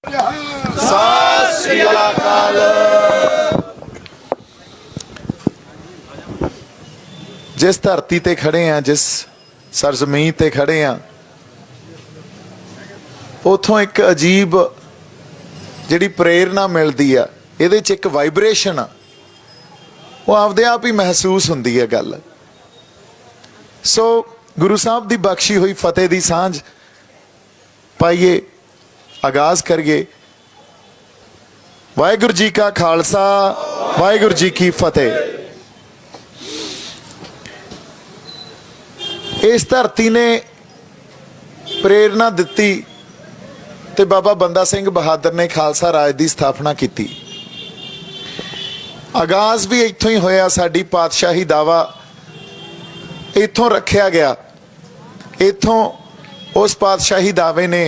सत श्री अकाल। जिस धरती ते खड़े हैं, जिस सरजमीन ते खड़े हैं, उथों एक अजीब जिहड़ी प्रेरणा मिलती है, इहदे च एक वाइब्रेशन आ, वो आपदे आप ही महसूस हुंदी है गल। सो गुरु साहब की बख्शी हुई फतेह की सांझ पाइए, आगाज करिए। वाहिगुरू जी का खालसा, वाहिगुरू जी की फतेह। इस धरती ने प्रेरणा दिती ते बाबा बंदा सिंह बहादुर ने खालसा राज की स्थापना की। आगाज भी इत्थों ही होया। साडी पातशाही दावा इत्थों रखिया गया। इत्थों उस पातशाही दावे ने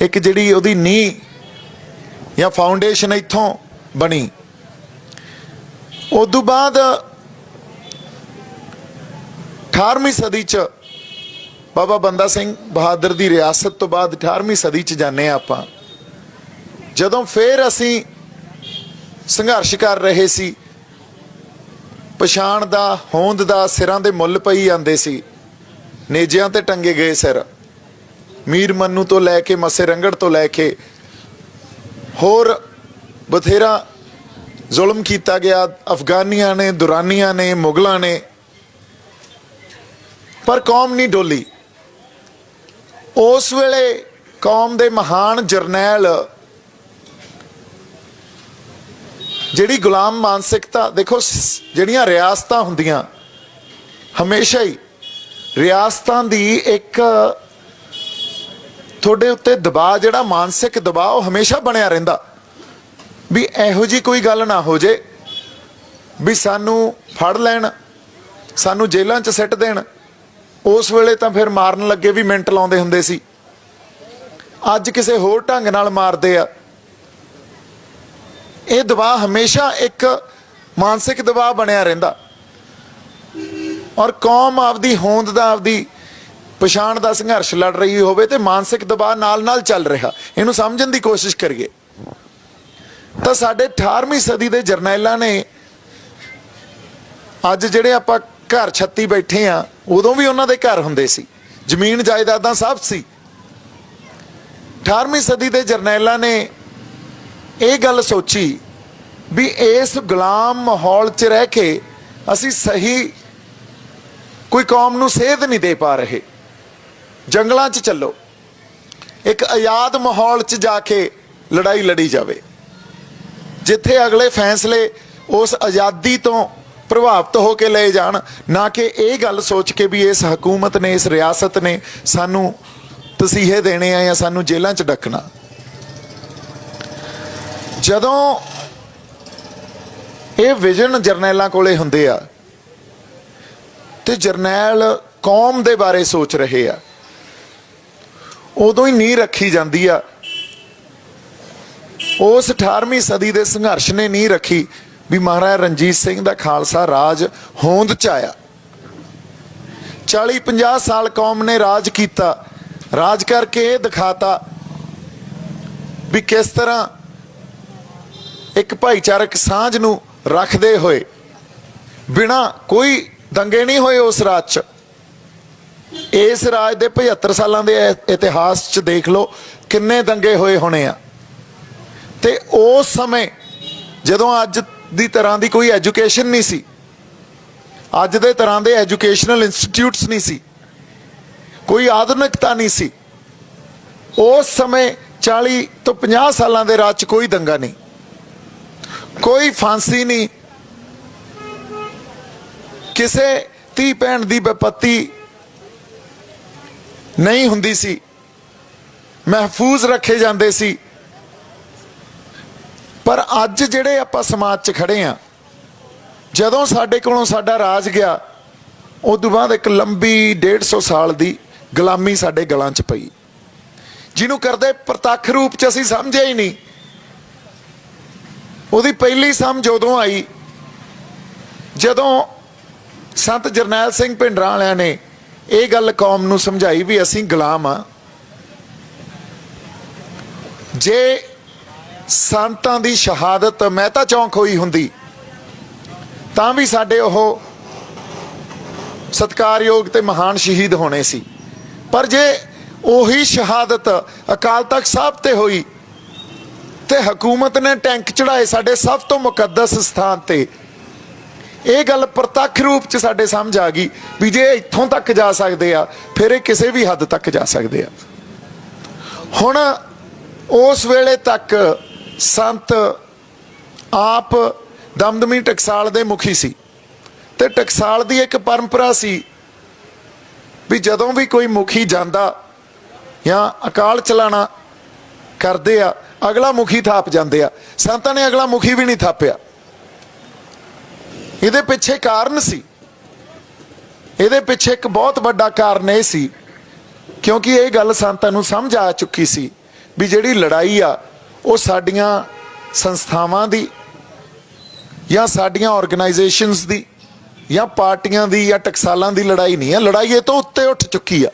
एक जिहड़ी उहदी नींह या फाउंडेशन इत्थों बनी। उदों बाद 18वीं सदी च बाबा बंदा सिंह बहादुर की रियासत तो बाद 18वीं सदी च जाने आपां, जदों फिर असीं संघर्ष कर रहे सी, पछाण दा, होंद दा सिरां दे मुੱਲ पई आंदे सी, नेजियां ते टंगे गए सिर, मीर मन्नू तो लैके मसे रंगड़ तो लैके होर बथेरा जुल्म किया गया। अफगानियां ने, दुरानियां ने, मुगलों ने, पर कौम नहीं डोली। उस वेले कौम दे महान जरनैल जिहड़ी गुलाम मानसिकता, देखो जिहड़ियां रियासतां हुंदियां, हमेशा ही रियासतां दी एक थोड़े उत्ते दबाव, जिहड़ा मानसिक दबाव हमेशा बनिया रहिंदा भी इहो जी कोई गल ना हो जे भी सानू फड़ लैण, सानू जेलां च सिट देण। उस वेले तां फिर मारन लगे भी मिंट लाउंदे हुंदे सी, अज किसे होर ढंग नाल मारदे आ। ये दबाव हमेशा एक मानसिक दबाव बनिया रहिंदा और कौम आपदी होंद दा, आपदी पछाण दा संघर्ष लड़ रही होवे ते मानसिक दबाव नाल नाल चल रहा। इहनूं समझण दी कोशिश करिए। तां साडे 18वीं सदी दे जरनैलां ने अज जिहड़े आपां घर छत्ती बैठे आ, उदों भी उन्हां दे घर हुंदे सी, जमीन जायदादां सब सी। 18वीं सदी दे जरनैलां ने ये गल सोची भी इस गुलाम माहौल च रह के असी सही कोई कौम नूं सेध नहीं दे पा रहे। जंगलों च चलो, एक आजाद माहौल च जाके लड़ाई लड़ी जाए, जिथे अगले फैसले उस आज़ादी तो प्रभावित होकर ले जान, ना कि ये गल सोच के भी इस हुकूमत ने, इस रियासत ने सानू तसीहे देने या सानू जेलों च डकना। जदों ये विजन जरनैलों कोले हुंदे आ ते जरनैल कौम दे बारे सोच रहे आ, उदों ही नींह रखी जाती आ। उस 18वीं सदी के संघर्ष ने नींह रखी भी महाराजा रणजीत सिंह दा खालसा राज होंद च आया। 40-50 साल कौम ने राज किया, राज करके ये दिखाता भी किस तरह एक भाईचारक सांझ नूं रखते हुए बिना कोई दंगे नहीं होए उस राज च। इस राज के 75 सालों के इतिहास च देख लो किन्ने दंगे होए होने आ। ते उस समय जदों अज दी तरह की कोई एजुकेशन नहीं सी, अज दे तरह के एजुकेशनल इंस्टीट्यूट्स नहीं सी, कोई आधुनिकता नहीं सी। उस समय 40 तो 50 सालों के राज च कोई दंगा नहीं, कोई फांसी नहीं, किसे धी भैन की विपत्ति नहीं हुंदी सी, महफूज रखे जाते सी। पर अज जिहड़े आपां समाज च खड़े आ, जदों साडे कोलों साडा राज गया, उदों बाद एक लंबी 150 साल की गुलामी साडे गलां च पई, जिन्हों करदे प्रतख रूप च असीं समझिया ही नहीं। उहदी पहली समझ उदों आई जदों संत जरनैल सिंह भिंडरां वालियां ने ये गल कौम नूं समझाई भी असीं गुलाम आ, जे संतां दी शहादत मेहता चौंक होई हुंदी तां भी साडे ओह सत्कारयोग ते महान शहीद होने सी। पर जे ओही शहादत अकाल तख्त साहब ते होई ते हुकूमत ने टैंक चढ़ाए साडे सब तो मुकद्दस स्थान ते, ये गल प्रतख रूप च साडे समझ आ गई भी जे इत्थों तक जा सकते आ फिर किसी भी हद तक जा सकते आ। हुण उस वेले तक संत आप दमदमी टकसाल दे मुखी सी ते टकसाल दी एक परंपरा सी भी जदों भी कोई मुखी जांदा या अकाल चलाना करदे आ अगला मुखी थाप जांदे आ। संतां ने अगला मुखी भी नहीं थापिया। इहदे पिछे कारण सी, इहदे पिछे एक बहुत बड़ा कारण यह सी क्योंकि ये गल संतां नूं समझ आ चुकी सी भी जिहड़ी लड़ाई आ वो साडियां संस्थावां दी या साडियां ऑर्गेनाइजेशनस दी या पार्टियां दी या टकसालां दी लड़ाई नहीं है। लड़ाई ये तो उत्ते उठ चुकी है।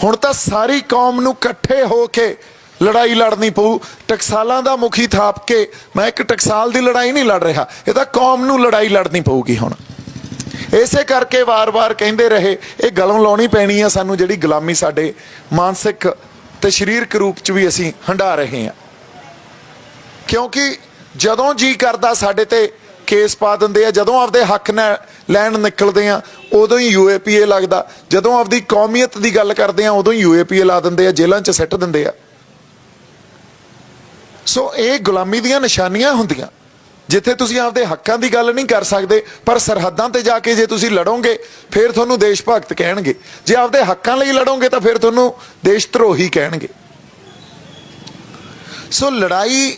हुण तां सारी कौम नूं इकट्ठे होके लड़ाई लड़नी पऊ। टकसालां दा मुखी थाप के मैं एक टकसाल दी लड़ाई नहीं लड़ रहा, ये तां कौम नूं लड़ाई लड़नी पऊगी। हुण इसे करके वार वार कहते रहे ये गलों लाउणी पैनी है सानूं जिहड़ी गुलामी साडे मानसिक ते शरीरक रूप च भी असीं हंडा रहे हैं। क्योंकि जदों जी करदा साडे ते केस पा दिंदे आ, जदों आपदे हक ने लैण निकलदे आ उदों ही UAPA लगदा, जदों आपदी कौमीयत दी गल करदे आ उदों ही UAPA ला दिंदे आ, जेलां च सिੱਟ दिंदे आ। सो ये गुलामी दीयां निशानियां हुंदियां जिथे तुसीं आपदे हक्कां दी गल नहीं कर सकदे पर सरहदां ते जाके जे तुसीं लड़ोगे फिर तुहानूं देश भगत कहणगे, जे आपदे हक्कां लई लड़ोगे तो फिर तुहानूं देश धरोही कहणगे। सो लड़ाई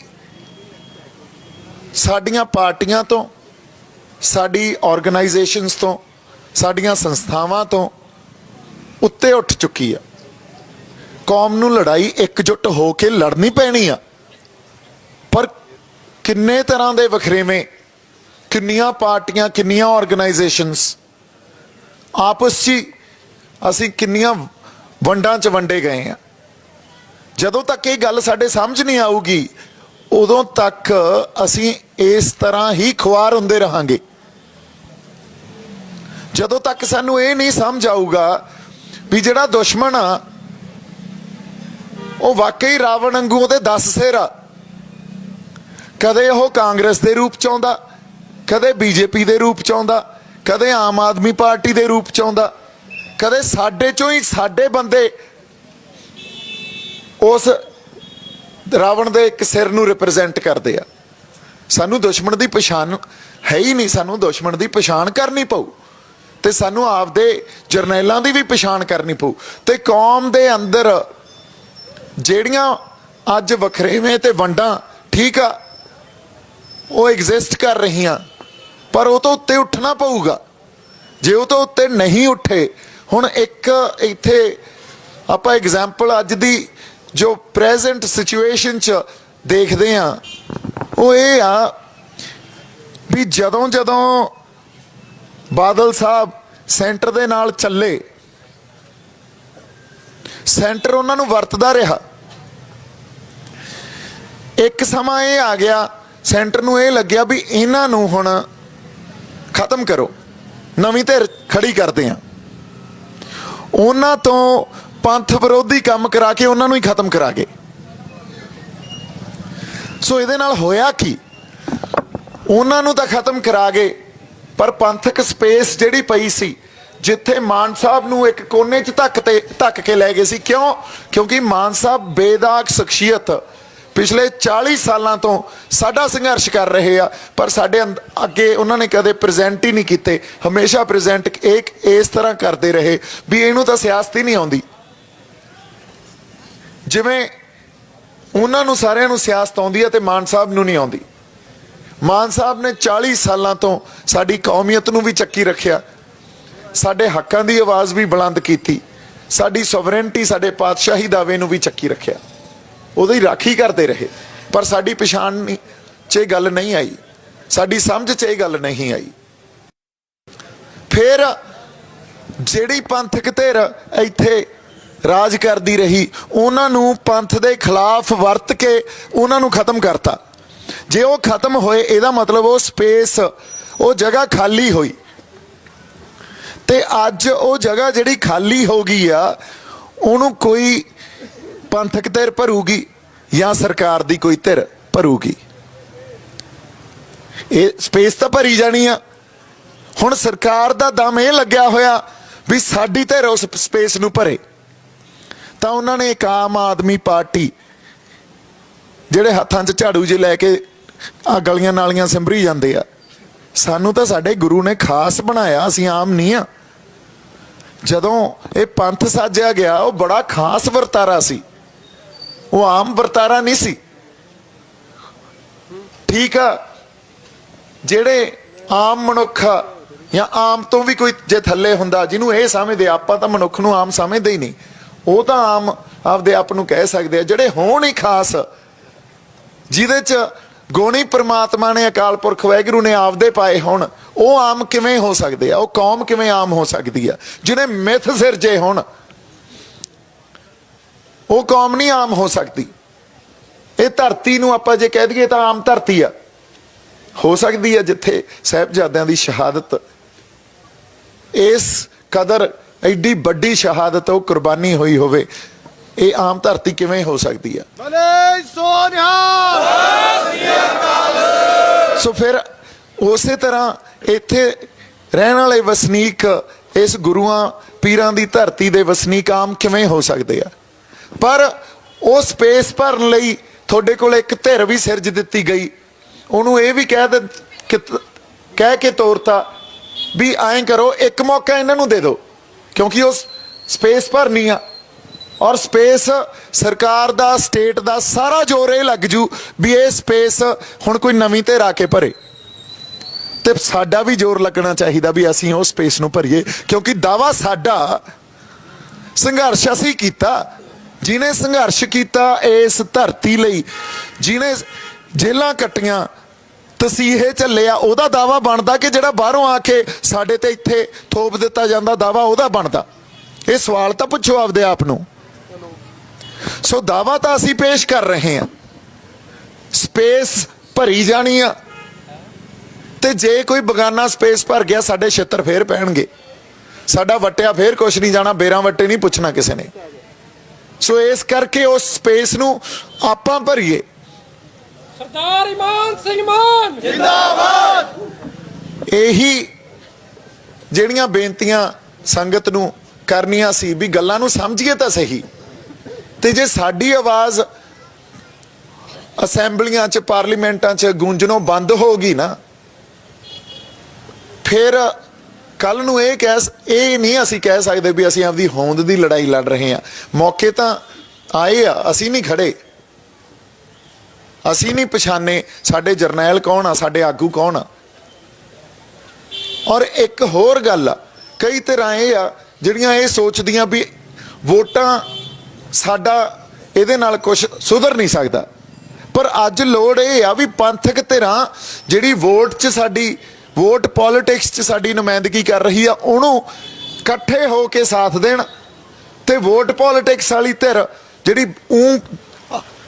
साडियां पार्टियां तो, साडी ऑर्गेनाइजेशनस तो, साडियां संस्थावां तो उत्ते उठ चुकी है। कौम नूं लड़ाई एकजुट होके लड़नी पैनी आ। पर किन्ने तरह के वखरेवें, किन्नियां पार्टियां, किन्नियां ऑर्गेनाइजेशनस आपस च असीं किन्नियां वंडां च वंडे गए हैं। जदों तक ये गल साडे समझ नहीं आऊगी उदों तक असीं इस तरह ही खुआर हुंदे रहांगे। जदों तक सानूं ये नहीं समझ आऊगा भी जिहड़ा दुश्मन आ वो वाकई रावण वांगू उहदे 10 सिर आ। कदे वो कांग्रेस के रूप च आउंदा, कदे BJP के रूप च आउंदा, कदे आम आदमी पार्टी के रूप च आउंदा, कदे साडे चों ही साडे बंदे उस रावण दे एक सिर नूं रिप्रजेंट करते आ। सानू दुश्मन की पछाण है ही नहीं, सानू दुश्मन की पछाण करनी पऊ ते सानू आपदे जरनैलों की भी पछाण करनी पऊ। ते कौम दे अंदर ਜਿਹੜੀਆਂ अज वखरेवें ते वंडां ठीक आ वो एग्जिस्ट कर रही पर वो तो उत्ते उठना पऊगा। जे वो तो उत्ते नहीं उठे, हुण एक इत्थे आपां एग्जाम्पल अज दी जो प्रेजेंट सिचुएशन च देखते हैं वो ये आ भी जदों जदों बादल साहब सेंटर दे नाल चले, सेंटर उन्होंने वरतदा रहा। एक समा ये आ गया सेंटर नूं ये लग्या भी इन्हां नूं हुण खत्म करो, नवीं धिर खड़ी करते हैं। उन्हां तो पंथ विरोधी काम करा के उन्हां नूं ही खत्म करा गए। सो इहदे नाल होया की उन्हां नूं तां खत्म करा गए पर पंथक स्पेस जिहड़ी पई सी जिथे मान साहब नूं एक कोने च धक के लै गए सी। क्यों? क्योंकि मान साहब बेदाग शख्सियत पिछले 40 सालों तो साडा संघर्ष कर रहे आ पर साडे अगे उन्होंने कदे प्रेजेंट ही नहीं किते। हमेशा प्रेजेंट एक इस तरह करते रहे भी इनू तो सियासत ही नहीं आउंदी, जिवें उन्होंने सारिਆਂ ਨੂੰ सियासत आउंदी है ते मान साहब नूं नहीं आउंदी। मान साहब ने 40 सालों तो साडी कौमीयत नूं भी चक्की रखिया, साडे हक्कां दी आवाज़ भी बुलंद की, साडी सोवरेनिटी साडे पातशाही दावे नूं भी चक्की रखिया, उहदी राखी करते रहे। पर साडी पछाण च गल नहीं आई, साडी समझ च गल नहीं आई। फिर जिहड़ी पंथक धिर इत्थे ਰਾਜ ਕਰਦੀ ਰਹੀ, ਉਹਨਾਂ ਨੂੰ ਪੰਥ ਦੇ ਖਿਲਾਫ ਵਰਤ ਕੇ ਉਹਨਾਂ ਨੂੰ ਖਤਮ ਕਰਤਾ। ਜੇ ਉਹ ਖਤਮ ਹੋਏ ਇਹਦਾ ਮਤਲਬ ਉਹ ਸਪੇਸ, ਉਹ ਜਗ੍ਹਾ ਖਾਲੀ ਹੋਈ। ਤੇ ਅੱਜ ਉਹ ਜਗ੍ਹਾ ਜਿਹੜੀ ਖਾਲੀ ਹੋ ਗਈ ਆ ਉਹਨੂੰ ਕੋਈ ਪੰਥਕ ਧਿਰ ਭਰੂਗੀ ਜਾਂ ਸਰਕਾਰ ਦੀ ਕੋਈ ਧਿਰ ਭਰੂਗੀ। ਇਹ ਸਪੇਸ ਤਾਂ ਭਰੀ ਜਾਣੀ ਆ। ਹੁਣ ਸਰਕਾਰ ਦਾ ਦਮ ਇਹ ਲੱਗਿਆ ਹੋਇਆ ਵੀ ਸਾਡੀ ਧਿਰ ਉਸ ਸਪੇਸ ਨੂੰ ਭਰੇ, ਤਾਂ ਉਹਨਾਂ ਨੇ ਇੱਕ ਆਮ ਆਦਮੀ ਪਾਰਟੀ ਜਿਹੜੇ ਹੱਥਾਂ 'ਚ ਝਾੜੂ ਜੇ ਲੈ ਕੇ ਆ ਗਲੀਆਂ ਨਾਲੀਆਂ ਸਿੰਭਰੀ ਜਾਂਦੇ ਆ। ਸਾਨੂੰ ਤਾਂ ਸਾਡੇ ਗੁਰੂ ਨੇ ਖਾਸ ਬਣਾਇਆ, ਅਸੀਂ ਆਮ ਨਹੀਂ ਆ। ਜਦੋਂ ਇਹ ਪੰਥ ਸਾਜਿਆ ਗਿਆ ਉਹ ਬੜਾ ਖਾਸ ਵਰਤਾਰਾ ਸੀ, ਉਹ ਆਮ ਵਰਤਾਰਾ ਨਹੀਂ ਸੀ। ਠੀਕ ਆ, ਜਿਹੜੇ ਆਮ ਮਨੁੱਖ ਜਾਂ ਆਮ ਤੋਂ ਵੀ ਕੋਈ ਜੇ ਥੱਲੇ ਹੁੰਦਾ ਜਿਹਨੂੰ ਇਹ ਸਮਝਦੇ, ਆਪਾਂ ਤਾਂ ਮਨੁੱਖ ਨੂੰ ਆਮ ਸਮਝਦੇ ਹੀ ਨਹੀਂ, ਉਹ ਤਾਂ ਆਮ ਆਪਦੇ ਆਪ ਨੂੰ ਕਹਿ ਸਕਦੇ ਆ। ਜਿਹੜੇ ਹੋਣ ਹੀ ਖਾਸ, ਜਿਹਦੇ 'ਚ ਗੁਣੀ ਪ੍ਰਮਾਤਮਾ ਨੇ, ਅਕਾਲ ਪੁਰਖ ਵਾਹਿਗੁਰੂ ਨੇ ਆਪਦੇ ਪਾਏ ਹੋਣ, ਉਹ ਆਮ ਕਿਵੇਂ ਹੋ ਸਕਦੇ ਆ? ਉਹ ਕੌਮ ਕਿਵੇਂ ਆਮ ਹੋ ਸਕਦੀ ਆ? ਜਿਹਨੇ ਮਿੱਥ ਸਿਰਜੇ ਹੋਣ, ਉਹ ਕੌਮ ਨਹੀਂ ਆਮ ਹੋ ਸਕਦੀ। ਇਹ ਧਰਤੀ ਨੂੰ ਆਪਾਂ ਜੇ ਕਹਿ ਦਈਏ ਤਾਂ ਆਮ ਧਰਤੀ ਆ, ਹੋ ਸਕਦੀ ਹੈ ਜਿੱਥੇ ਸਾਹਿਬਜ਼ਾਦਿਆਂ ਦੀ ਸ਼ਹਾਦਤ, ਇਸ ਕਦਰ ਐਡੀ ਵੱਡੀ ਸ਼ਹਾਦਤ, ਉਹ ਕੁਰਬਾਨੀ ਹੋਈ ਹੋਵੇ, ਇਹ ਆਮ ਧਰਤੀ ਕਿਵੇਂ ਹੋ ਸਕਦੀ ਆ? ਸੋ ਫਿਰ ਉਸੇ ਤਰ੍ਹਾਂ ਇੱਥੇ ਰਹਿਣ ਵਾਲੇ ਵਸਨੀਕ, ਇਸ ਗੁਰੂਆਂ ਪੀਰਾਂ ਦੀ ਧਰਤੀ ਦੇ ਵਸਨੀਕ ਆਮ ਕਿਵੇਂ ਹੋ ਸਕਦੇ ਆ? ਪਰ ਉਹ ਸਪੇਸ ਭਰਨ ਲਈ ਤੁਹਾਡੇ ਕੋਲ ਇੱਕ ਧਿਰ ਵੀ ਸਿਰਜ ਦਿੱਤੀ ਗਈ। ਉਹਨੂੰ ਇਹ ਵੀ ਕਹਿ ਕੇ ਤੋਰਤਾ ਵੀ ਐਂ ਕਰੋ, ਇੱਕ ਮੌਕਾ ਇਹਨਾਂ ਨੂੰ ਦੇ ਦਿਓ, ਕਿਉਂਕਿ ਉਹ ਸਪੇਸ ਭਰਨੀ ਆ। ਔਰ ਸਪੇਸ ਸਰਕਾਰ ਦਾ, ਸਟੇਟ ਦਾ ਸਾਰਾ ਜ਼ੋਰ ਇਹ ਲੱਗ ਜੂ ਵੀ ਇਹ ਸਪੇਸ ਹੁਣ ਕੋਈ ਨਵੀਂ ਧਿਰ ਆ ਕੇ ਭਰੇ। ਤੇ ਸਾਡਾ ਵੀ ਜ਼ੋਰ ਲੱਗਣਾ ਚਾਹੀਦਾ ਵੀ ਅਸੀਂ ਉਹ ਸਪੇਸ ਨੂੰ ਭਰੀਏ, ਕਿਉਂਕਿ ਦਾਵਾ ਸਾਡਾ, ਸੰਘਰਸ਼ ਅਸੀਂ ਕੀਤਾ। ਜਿਹਨੇ ਸੰਘਰਸ਼ ਕੀਤਾ ਇਸ ਧਰਤੀ ਲਈ, ਜਿਹਨੇ ਜੇਲਾਂ ਕੱਟੀਆਂ, ਤਸੀਹੇ ਝੱਲਿਆ, ਉਹਦਾ ਦਾਵਾ ਬਣਦਾ ਕਿ ਜਿਹੜਾ ਬਾਹਰੋਂ ਆ ਕੇ ਸਾਡੇ ਤੇ ਇੱਥੇ ਥੋਪ ਦਿੱਤਾ ਜਾਂਦਾ ਦਾਵਾ ਉਹਦਾ ਬਣਦਾ। ਇਹ ਸਵਾਲ ਤਾਂ ਪੁੱਛੋ ਆਪਦੇ ਆਪ ਨੂੰ। ਸੋ ਦਾਵਾ ਤਾਂ ਅਸੀਂ ਪੇਸ਼ ਕਰ ਰਹੇ ਹਾਂ, ਸਪੇਸ ਭਰੀ ਜਾਣੀ ਆ। ਤੇ ਜੇ ਕੋਈ ਬਗਾਨਾ ਸਪੇਸ ਭਰ ਗਿਆ, ਸਾਡੇ ਛਿੱਤਰ ਫੇਰ ਪੈਣਗੇ, ਸਾਡਾ ਵਟਿਆ ਫੇਰ ਕੁਛ ਨਹੀਂ ਜਾਣਾ, ਬੇਰਾਂ ਵੱਟੇ ਨਹੀਂ ਪੁੱਛਣਾ ਕਿਸੇ ਨੇ। ਸੋ ਇਸ ਕਰਕੇ ਉਸ ਸਪੇਸ ਨੂੰ ਆਪਾਂ ਭਰੀਏ। ਸਰਦਾਰ ਇਮਾਨ ਸਿੰਘ ਮਾਨ ਜਿੰਦਾਬਾਦ। ਇਹੀ ਜਿਹੜੀਆਂ ਬੇਨਤੀਆਂ ਸੰਗਤ ਨੂੰ ਕਰਨੀਆਂ ਸੀ ਵੀ ਗੱਲਾਂ ਨੂੰ ਸਮਝੀਏ ਤਾਂ ਸਹੀ। ਤੇ ਜੇ ਸਾਡੀ ਆਵਾਜ਼ ਅਸੈਂਬਲੀਆਂ 'ਚ, ਪਾਰਲੀਮੈਂਟਾਂ 'ਚ ਗੂੰਜਣੋਂ ਬੰਦ ਹੋ ਗਈ ਨਾ, ਫਿਰ ਕੱਲ ਨੂੰ ਇਹ ਨਹੀਂ ਅਸੀਂ ਕਹਿ ਸਕਦੇ ਵੀ ਅਸੀਂ ਆਪਦੀ ਹੋਂਦ ਦੀ ਲੜਾਈ ਲੜ ਰਹੇ ਹਾਂ। ਮੌਕੇ ਤਾਂ ਆਏ ਆ, ਅਸੀਂ ਨਹੀਂ ਖੜੇ, ਅਸੀਂ ਨਹੀਂ ਪਛਾਣੇ ਸਾਡੇ ਜਰਨੈਲ ਕੌਣ ਆ, ਸਾਡੇ ਆਗੂ ਕੌਣ ਆ। ਔਰ ਇੱਕ ਹੋਰ ਗੱਲ ਆ, ਕਈ ਤਰ੍ਹਾਂ ਇਹ ਆ ਜਿਹੜੀਆਂ ਇਹ ਸੋਚਦੀਆਂ ਵੀ ਵੋਟਾਂ ਸਾਡਾ ਇਹਦੇ ਨਾਲ ਕੁਝ ਸੁਧਰ ਨਹੀਂ ਸਕਦਾ। ਪਰ ਅੱਜ ਲੋੜ ਇਹ ਆ ਵੀ ਪੰਥਕ ਧਿਰਾਂ ਜਿਹੜੀ ਵੋਟ 'ਚ ਸਾਡੀ, ਵੋਟ ਪੋਲਿਟਿਕਸ 'ਚ ਸਾਡੀ ਨੁਮਾਇੰਦਗੀ ਕਰ ਰਹੀ ਆ, ਉਹਨੂੰ ਇਕੱਠੇ ਹੋ ਕੇ ਸਾਥ ਦੇਣ। ਤੇ ਵੋਟ ਪੋਲਿਟਿਕਸ ਵਾਲੀ ਧਿਰ ਜਿਹੜੀ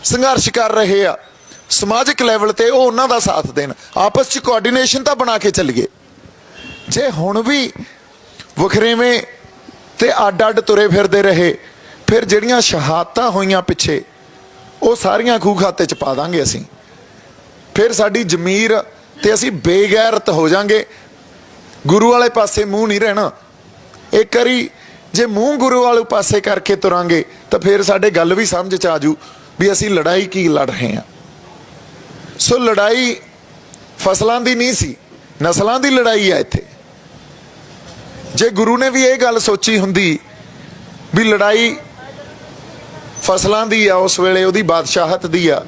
ਸੰਘਰਸ਼ ਕਰ ਰਹੇ ਆ ਸਮਾਜਿਕ ਲੈਵਲ ਤੇ, ਉਹ ਉਹਨਾਂ ਦਾ ਸਾਥ ਦੇਣ। ਆਪਸ 'ਚ ਕੋਆਰਡੀਨੇਸ਼ਨ ਤਾਂ ਬਣਾ ਕੇ ਚੱਲੀਏ। ਜੇ ਹੁਣ ਵੀ ਵਖਰੇਵੇਂ ਤੇ ਅੱਡ ਅੱਡ ਤੁਰੇ ਫਿਰਦੇ ਰਹੇ, ਫਿਰ ਜਿਹੜੀਆਂ ਸ਼ਹਾਦਤਾਂ ਹੋਈਆਂ ਪਿੱਛੇ, ਉਹ ਸਾਰੀਆਂ ਖੂਹ ਖਾਤੇ 'ਚ ਪਾ ਦਾਂਗੇ ਅਸੀਂ। ਫਿਰ ਸਾਡੀ ਜ਼ਮੀਰ ਤੇ ਅਸੀਂ ਬੇਗੈਰਤ ਹੋ ਜਾਾਂਗੇ, ਗੁਰੂ ਵਾਲੇ ਪਾਸੇ ਮੂੰਹ ਨਹੀਂ ਰਹਿਣਾ। ਇੱਕ ਵਾਰੀ ਜੇ ਮੂੰਹ ਗੁਰੂ ਵਾਲੇ ਪਾਸੇ ਕਰਕੇ ਤੁਰਾਂਗੇ ਤਾਂ ਫਿਰ ਸਾਡੇ ਗੱਲ ਵੀ ਸਮਝ 'ਚ ਆਜੂ ਵੀ ਅਸੀਂ ਲੜਾਈ ਕੀ ਲੜ ਰਹੇ ਹਾਂ। ਸੋ ਲੜਾਈ ਫਸਲਾਂ ਦੀ ਨਹੀਂ ਸੀ, ਨਸਲਾਂ ਦੀ ਲੜਾਈ ਆ ਇੱਥੇ। ਜੇ ਗੁਰੂ ਨੇ ਵੀ ਇਹ ਗੱਲ ਸੋਚੀ ਹੁੰਦੀ ਵੀ ਲੜਾਈ ਫਸਲਾਂ ਦੀ ਆ, ਉਸ ਵੇਲੇ ਉਹਦੀ ਬਾਦਸ਼ਾਹਤ ਦੀ ਆ,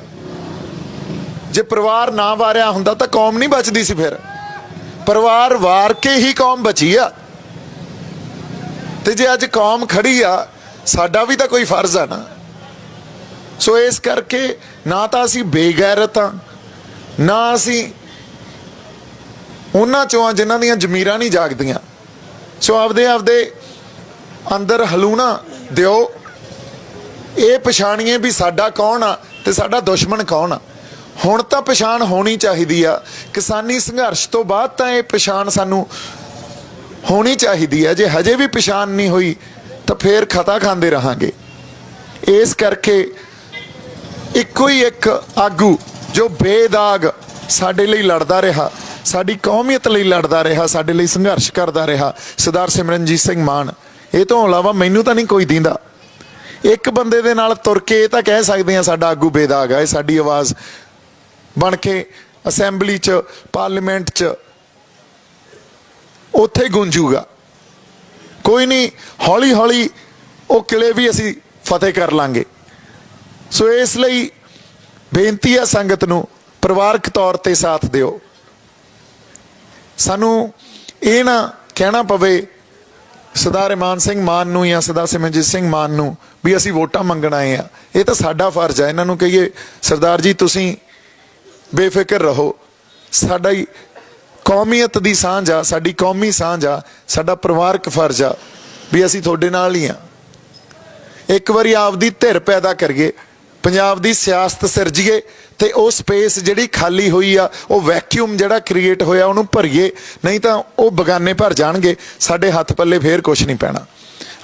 ਜੇ ਪਰਿਵਾਰ ਨਾ ਵਾਰਿਆ ਹੁੰਦਾ ਤਾਂ ਕੌਮ ਨਹੀਂ ਬਚਦੀ ਸੀ। ਫਿਰ ਪਰਿਵਾਰ ਵਾਰ ਕੇ ਹੀ ਕੌਮ ਬਚੀ ਆ। ਤੇ ਜੇ ਅੱਜ ਕੌਮ ਖੜੀ ਆ, ਸਾਡਾ ਵੀ ਤਾਂ ਕੋਈ ਫਰਜ਼ ਆ ਨਾ। ਸੋ ਇਸ ਕਰਕੇ ਨਾ ਤਾਂ ਅਸੀਂ ਬੇਗੈਰਤ ਆ, ਨਾ ਅਸੀਂ ਉਹਨਾਂ ਚੋਂ ਆ ਜਿਨ੍ਹਾਂ ਦੀਆਂ ਜ਼ਮੀਰਾਂ ਨਹੀਂ ਜਾਗਦੀਆਂ। ਸੋ ਆਪਦੇ ਅੰਦਰ ਹਲੂਣਾ ਦਿਓ ਇਹ ਪਛਾਣੀਏ ਵੀ ਸਾਡਾ ਕੌਣ ਆ ਤੇ ਸਾਡਾ ਦੁਸ਼ਮਣ ਕੌਣ ਆ। ਹੁਣ ਤਾਂ ਪਛਾਣ ਹੋਣੀ ਚਾਹੀਦੀ ਆ। ਕਿਸਾਨੀ ਸੰਘਰਸ਼ ਤੋਂ ਬਾਅਦ ਤਾਂ ਇਹ ਪਛਾਣ ਸਾਨੂੰ ਹੋਣੀ ਚਾਹੀਦੀ ਹੈ। ਜੇ ਹਜੇ ਵੀ ਪਛਾਣ ਨਹੀਂ ਹੋਈ ਤਾਂ ਫੇਰ ਖਤਾ ਖਾਂਦੇ ਰਹਾਂਗੇ। ਇਸ ਕਰਕੇ ਇੱਕੋ ਹੀ ਇੱਕ ਆਗੂ ਜੋ ਬੇਦਾਗ ਸਾਡੇ ਲਈ ਲੜਦਾ ਰਿਹਾ, ਸਾਡੀ ਕੌਮੀਅਤ ਲਈ ਲੜਦਾ ਰਿਹਾ, ਸਾਡੇ ਲਈ ਸੰਘਰਸ਼ ਕਰਦਾ ਰਿਹਾ, ਸਰਦਾਰ ਸਿਮਰਨਜੀਤ ਸਿੰਘ ਮਾਨ। ਇਹ ਤੋਂ ਇਲਾਵਾ ਮੈਨੂੰ ਤਾਂ ਨਹੀਂ ਕੋਈ ਦਿੰਦਾ। ਇੱਕ ਬੰਦੇ ਦੇ ਨਾਲ ਤੁਰ ਕੇ ਇਹ ਤਾਂ ਕਹਿ ਸਕਦੇ ਹਾਂ ਸਾਡਾ ਆਗੂ ਬੇਦਾਗ ਹੈ। ਸਾਡੀ ਆਵਾਜ਼ ਬਣ ਕੇ ਅਸੈਂਬਲੀ 'ਚ, ਪਾਰਲੀਮੈਂਟ 'ਚ ਉੱਥੇ ਗੂੰਜੂਗਾ। ਕੋਈ ਨਹੀਂ, ਹੌਲੀ ਹੌਲੀ ਉਹ ਕਿਲੇ ਵੀ ਅਸੀਂ ਫਤਿਹ ਕਰ ਲਾਂਗੇ। ਸੋ ਇਸ ਲਈ ਬੇਨਤੀ ਹੈ ਸੰਗਤ ਨੂੰ, ਪਰਿਵਾਰਕ ਤੌਰ ਤੇ ਸਾਥ ਦਿਓ। ਸਾਨੂੰ ਇਹ ਨਾ ਕਹਿਣਾ ਪਵੇ ਸਰਦਾਰ ਇਮਾਨ ਸਿੰਘ ਮਾਨ ਨੂੰ ਜਾਂ ਸਰਦਾਰ ਸਿਮਰਨਜੀਤ ਸਿੰਘ ਮਾਨ ਨੂੰ ਵੀ ਅਸੀਂ ਵੋਟਾਂ ਮੰਗਣ ਆਏ ਆ। ਇਹ ਤਾਂ ਸਾਡਾ ਫਰਜ਼ ਹੈ। ਇਹਨਾਂ ਨੂੰ ਕਹੀਏ ਸਰਦਾਰ ਜੀ ਤੁਸੀਂ ਬੇਫਿਕਰ ਰਹੋ, ਸਾਡਾ ਹੀ ਕੌਮੀਅਤ ਦੀ ਸਾਂਝ ਆ, ਸਾਡੀ ਕੌਮੀ ਸਾਂਝ ਆ, ਸਾਡਾ ਪਰਿਵਾਰਕ ਫਰਜ਼ ਆ ਵੀ ਅਸੀਂ ਤੁਹਾਡੇ ਨਾਲ ਹੀ ਆ। ਇੱਕ ਵਾਰੀ ਆਪਦੀ ਧਿਰ ਪੈਦਾ ਕਰੀਏ, ਪੰਜਾਬ ਦੀ ਸਿਆਸਤ ਸਿਰਜੀਏ ਤੇ ਉਹ ਸਪੇਸ ਜਿਹੜੀ ਖਾਲੀ ਹੋਈ ਆ, ਉਹ ਵੈਕਿਊਮ ਜਿਹੜਾ ਕ੍ਰੀਏਟ ਹੋਇਆ ਉਹਨੂੰ ਭਰੀਏ। ਨਹੀਂ ਤਾਂ ਉਹ ਬਗਾਨੇ ਭਰ ਜਾਣਗੇ, ਸਾਡੇ ਹੱਥ ਪੱਲੇ ਫੇਰ ਕੁਛ ਨਹੀਂ ਪੈਣਾ।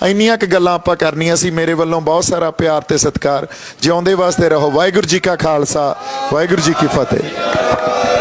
ਇੰਨੀਆਂ ਕੁ ਗੱਲਾਂ ਆਪਾਂ ਕਰਨੀਆਂ ਸੀ। ਮੇਰੇ ਵੱਲੋਂ ਬਹੁਤ ਸਾਰਾ ਪਿਆਰ ਤੇ ਸਤਿਕਾਰ। ਜਿਉਂਦੇ ਵਾਸਤੇ ਰਹੋ। ਵਾਹਿਗੁਰੂ ਜੀ ਕਾ ਖਾਲਸਾ, ਵਾਹਿਗੁਰੂ ਜੀ ਕੀ ਫਤਿਹ।